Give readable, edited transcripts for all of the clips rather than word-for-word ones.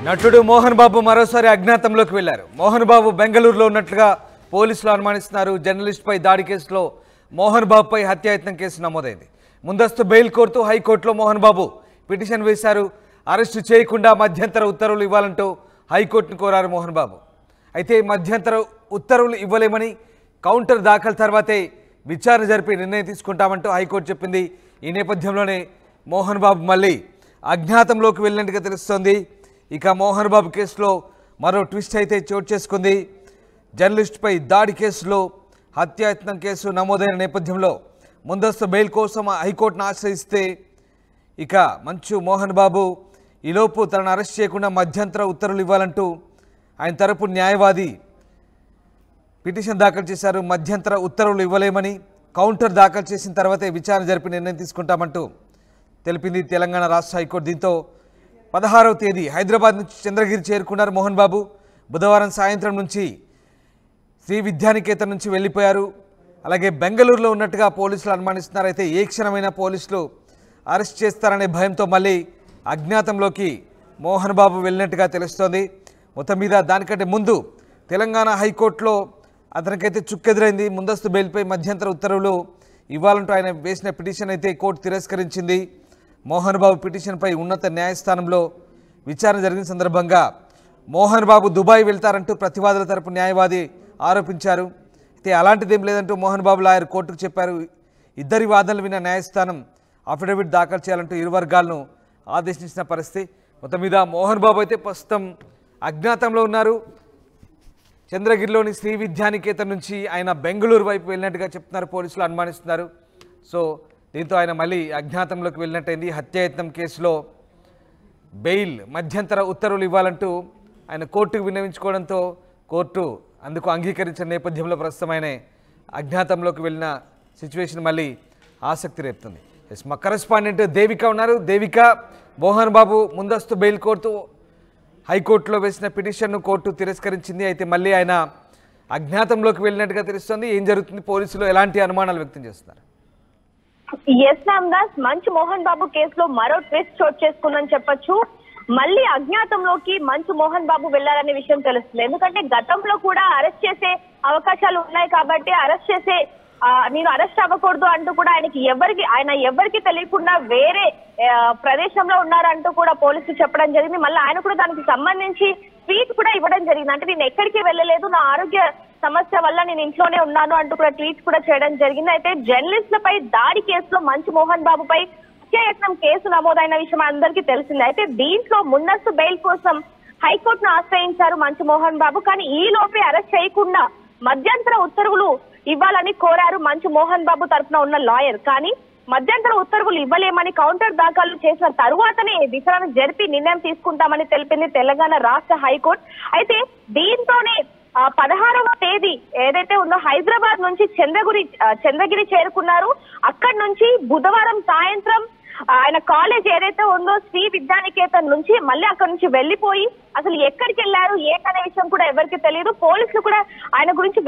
నటుడు మోహన్ బాబు మరోసారి అజ్ఞాతంలోకి వెళ్లారు. మోహన్ బాబు బెంగళూరులో ఉన్నట్లుగా పోలీసులు అనుమానిస్తున్నారు. జర్నలిస్ట్ పై దాడి కేసులో మోహన్ బాబుపై హత్యాయత్నం కేసు నమోదైంది. ముందస్తు బెయిల్ కోరుతూ హైకోర్టులో మోహన్ బాబు పిటిషన్ వేశారు. అరెస్టు చేయకుండా మధ్యంతర ఉత్తర్వులు ఇవ్వాలంటూ హైకోర్టును కోరారు మోహన్ బాబు. అయితే మధ్యంతర ఉత్తర్వులు ఇవ్వలేమని, కౌంటర్ దాఖలు తర్వాతే విచారణ జరిపి నిర్ణయం తీసుకుంటామంటూ హైకోర్టు చెప్పింది. ఈ నేపథ్యంలోనే మోహన్ బాబు మళ్ళీ అజ్ఞాతంలోకి వెళ్ళినట్టుగా తెలుస్తోంది. ఇక మోహన్ బాబు కేసులో మరో ట్విస్ట్ అయితే చోటు చేసుకుంది. జర్నలిస్టుపై దాడి కేసులో హత్యాయత్నం కేసు నమోదైన నేపథ్యంలో ముందస్తు బెయిల్ కోసం హైకోర్టును ఆశ్రయిస్తే ఇక మంచు మోహన్ బాబు ఈలోపు తనను అరెస్ట్ చేయకుండా మధ్యంతర ఉత్తర్వులు ఇవ్వాలంటూ ఆయన తరపు న్యాయవాది పిటిషన్ దాఖలు చేశారు. మధ్యంతర ఉత్తర్వులు ఇవ్వలేమని, కౌంటర్ దాఖలు చేసిన తర్వాతే విచారణ జరిపి నిర్ణయం తీసుకుంటామంటూ తెలిపింది తెలంగాణ రాష్ట్ర హైకోర్టు. దీంతో 16వ తేదీ హైదరాబాద్ నుంచి చంద్రగిరి చేరుకున్నారు మోహన్ బాబు. బుధవారం సాయంత్రం నుంచి శ్రీ విద్యానికేతన్ నుంచి వెళ్ళిపోయారు. అలాగే బెంగళూరులో ఉన్నట్టుగా పోలీసులు అనుమానిస్తున్నారు. అయితే ఏ క్షణమైనా పోలీసులు అరెస్ట్ చేస్తారనే భయంతో మళ్ళీ అజ్ఞాతంలోకి మోహన్ బాబు వెళ్ళినట్టుగా తెలుస్తోంది. మొత్తం మీద దానికంటే ముందు తెలంగాణ హైకోర్టులో అతనికైతే చుక్కెదురైంది. ముందస్తు బెయిల్పై మధ్యంతర ఉత్తర్వులు ఇవ్వాలంటూ ఆయన వేసిన పిటిషన్ అయితే కోర్టు తిరస్కరించింది. మోహన్ బాబు పిటిషన్పై ఉన్నత న్యాయస్థానంలో విచారణ జరిగిన సందర్భంగా మోహన్ బాబు దుబాయ్ వెళ్తారంటూ ప్రతివాదుల తరపు న్యాయవాది ఆరోపించారు. అయితే అలాంటిదేం లేదంటూ మోహన్ బాబు లాయర్ కోర్టుకు చెప్పారు. ఇద్దరి వాదనలు విన్న న్యాయస్థానం అఫిడవిట్ దాఖలు చేయాలంటూ ఇరు వర్గాలను ఆదేశించిన పరిస్థితి. మొత్తం మీద మోహన్ బాబు అయితే ప్రస్తుతం అజ్ఞాతంలో ఉన్నారు. చంద్రగిరిలోని శ్రీ విద్యానికేతన్ నుంచి ఆయన బెంగళూరు వైపు వెళ్ళినట్టుగా చెప్తున్నారు, పోలీసులు అనుమానిస్తున్నారు. సో దీంతో ఆయన మళ్ళీ అజ్ఞాతంలోకి వెళ్ళినట్టయింది. హత్యాయత్నం కేసులో బెయిల్ మధ్యంతర ఉత్తర్వులు ఇవ్వాలంటూ ఆయన కోర్టుకు విన్నవించుకోవడంతో కోర్టు అందుకు అంగీకరించిన నేపథ్యంలో ప్రస్తుతం ఆయన అజ్ఞాతంలోకి వెళ్ళిన సిచ్యువేషన్ మళ్ళీ ఆసక్తి రేపుతుంది. మా కరెస్పాండెంట్ దేవిక ఉన్నారు. దేవిక, మోహన్ బాబు ముందస్తు బెయిల్ కోర్టు హైకోర్టులో వేసిన పిటిషన్ను కోర్టు తిరస్కరించింది. అయితే మళ్ళీ ఆయన అజ్ఞాతంలోకి వెళ్ళినట్టుగా తెలుస్తుంది. ఏం జరుగుతుంది? పోలీసులు ఎలాంటి అనుమానాలు వ్యక్తం చేస్తున్నారు? ఎస్ రామ్దాస్, మంచు మోహన్ బాబు కేసులో మరో ట్విస్ట్ చోటు చేసుకుందని చెప్పొచ్చు. మళ్ళీ అజ్ఞాతంలోకి మంచు మోహన్ బాబు వెళ్లారనే విషయం తెలుస్తుంది. ఎందుకంటే గతంలో కూడా అరెస్ట్ చేసే అవకాశాలు ఉన్నాయి కాబట్టి నేను అరెస్ట్ అవ్వకూడదు అంటూ కూడా ఆయన ఎవరికి తెలియకుండా వేరే ప్రదేశంలో ఉన్నారంటూ కూడా పోలీసులు చెప్పడం జరిగింది. మళ్ళీ ఆయన కూడా దానికి సంబంధించి ట్వీట్ కూడా ఇవ్వడం జరిగింది. అంటే నేను ఎక్కడికి వెళ్ళలేదు, నా ఆరోగ్య సమస్య వల్ల నేను ఇంట్లోనే ఉన్నాను అంటూ కూడా ట్వీట్ కూడా చేయడం జరిగింది. అయితే జర్నలిస్టులపై దాడి కేసులో మంచు మోహన్ బాబుపై హత్యాయత్నం కేసు నమోదైన విషయం అందరికీ తెలిసిందే. అయితే దీంట్లో ముందస్తు బెయిల్ కోసం హైకోర్టును ఆశ్రయించారు మంచు మోహన్ బాబు. కానీ ఈ లోపే అరెస్ట్ చేయకుండా మధ్యంతర ఉత్తర్వులు ఇవ్వాలని కోరారు మంచు మోహన్ బాబు తరఫున ఉన్న లాయర్. కానీ మధ్యంతర ఉత్తర్వులు ఇవ్వలేమని, కౌంటర్ దాఖలు చేసిన తరువాతనే విచారణ జరిపి నిర్ణయం తీసుకుంటామని తెలిపింది తెలంగాణ రాష్ట్ర హైకోర్టు. అయితే దీంతోనే 16వ తేదీ ఏదైతే ఉందో హైదరాబాద్ నుంచి చంద్రగిరి చేరుకున్నారు. అక్కడి నుంచి బుధవారం సాయంత్రం ఆయన కాలేజ్ ఏదైతే ఉందో శ్రీ విద్యానికేతన్ నుంచి మళ్ళీ అక్కడి నుంచి వెళ్లిపోయి అసలు ఎక్కడికి వెళ్లారు ఏంటనే విషయం కూడా ఎవరికి తెలియదు. పోలీసులు కూడా ఆయన గురించి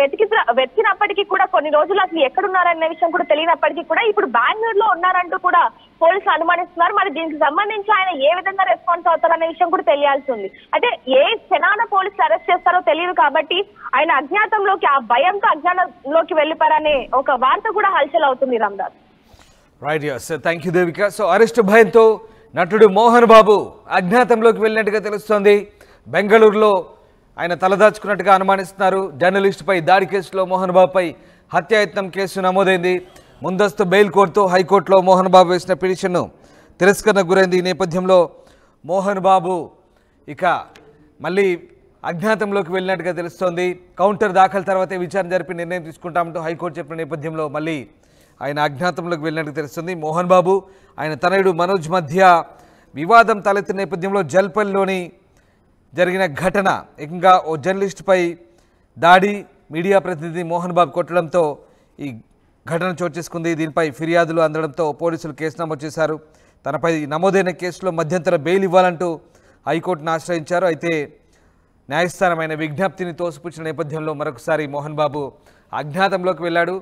వెతికినప్పటికీ కూడా కొన్ని రోజులు అసలు ఎక్కడున్నారనే విషయం కూడా తెలియనప్పటికీ కూడా ఇప్పుడు బెంగళూరులో ఉన్నారంటూ కూడా పోలీసులు అనుమానిస్తున్నారు. మరి దీనికి సంబంధించి ఆయన ఏ విధంగా రెస్పాన్స్ అవుతారనే విషయం కూడా తెలియాల్సి ఉంది. అయితే ఏ క్షణాన పోలీసులు అరెస్ట్ చేస్తారో తెలియదు కాబట్టి ఆయన అజ్ఞాతంలోకి, ఆ భయంతో అజ్ఞానంలోకి వెళ్లిపారనే ఒక వార్త కూడా హల్చల్ అవుతుంది Ramdas. Right, yes, thank you Devika. So arrest భయంతో నటుడు మోహన్ బాబు అజ్ఞాతంలోకి వెళ్ళినట్టుగా తెలుస్తోంది. బెంగళూరులో ఆయన తలదాచుకున్నట్టుగా అనుమానిస్తున్నారు. జర్నలిస్టుపై దాడి కేసులో మోహన్ బాబుపై హత్యాయత్నం కేసు నమోదైంది. ముందస్తు బెయిల్ కోర్టుతో హైకోర్టులో మోహన్ బాబు వేసిన పిటిషన్ను తిరస్కరణకు గురైంది. ఈ నేపథ్యంలో మోహన్ బాబు ఇక మళ్ళీ అజ్ఞాతంలోకి వెళ్ళినట్టుగా తెలుస్తోంది. కౌంటర్ దాఖలు తర్వాతే విచారణ జరిపి నిర్ణయం తీసుకుంటామంటూ హైకోర్టు చెప్పిన నేపథ్యంలో మళ్ళీ ఆయన అజ్ఞాతంలోకి వెళ్ళినట్టు తెలుస్తుంది. మోహన్ బాబు ఆయన తనయుడు మనోజ్ మధ్య వివాదం తలెత్తిన నేపథ్యంలో జల్పల్లిలోని జరిగిన ఘటన, ఏకంగా ఓ జర్నలిస్టుపై దాడి, మీడియా ప్రతినిధి మోహన్ బాబు కొట్టడంతో ఈ ఘటన చోటు చేసుకుంది. దీనిపై ఫిర్యాదులు అందడంతో పోలీసులు కేసు నమోదు చేశారు. తనపై నమోదైన కేసులో మధ్యంతర బెయిల్ ఇవ్వాలంటూ హైకోర్టును ఆశ్రయించారు. అయితే న్యాయస్థానం ఆయన విజ్ఞప్తిని తోసిపుచ్చిన నేపథ్యంలో మరొకసారి మోహన్ బాబు అజ్ఞాతంలోకి వెళ్ళాడు.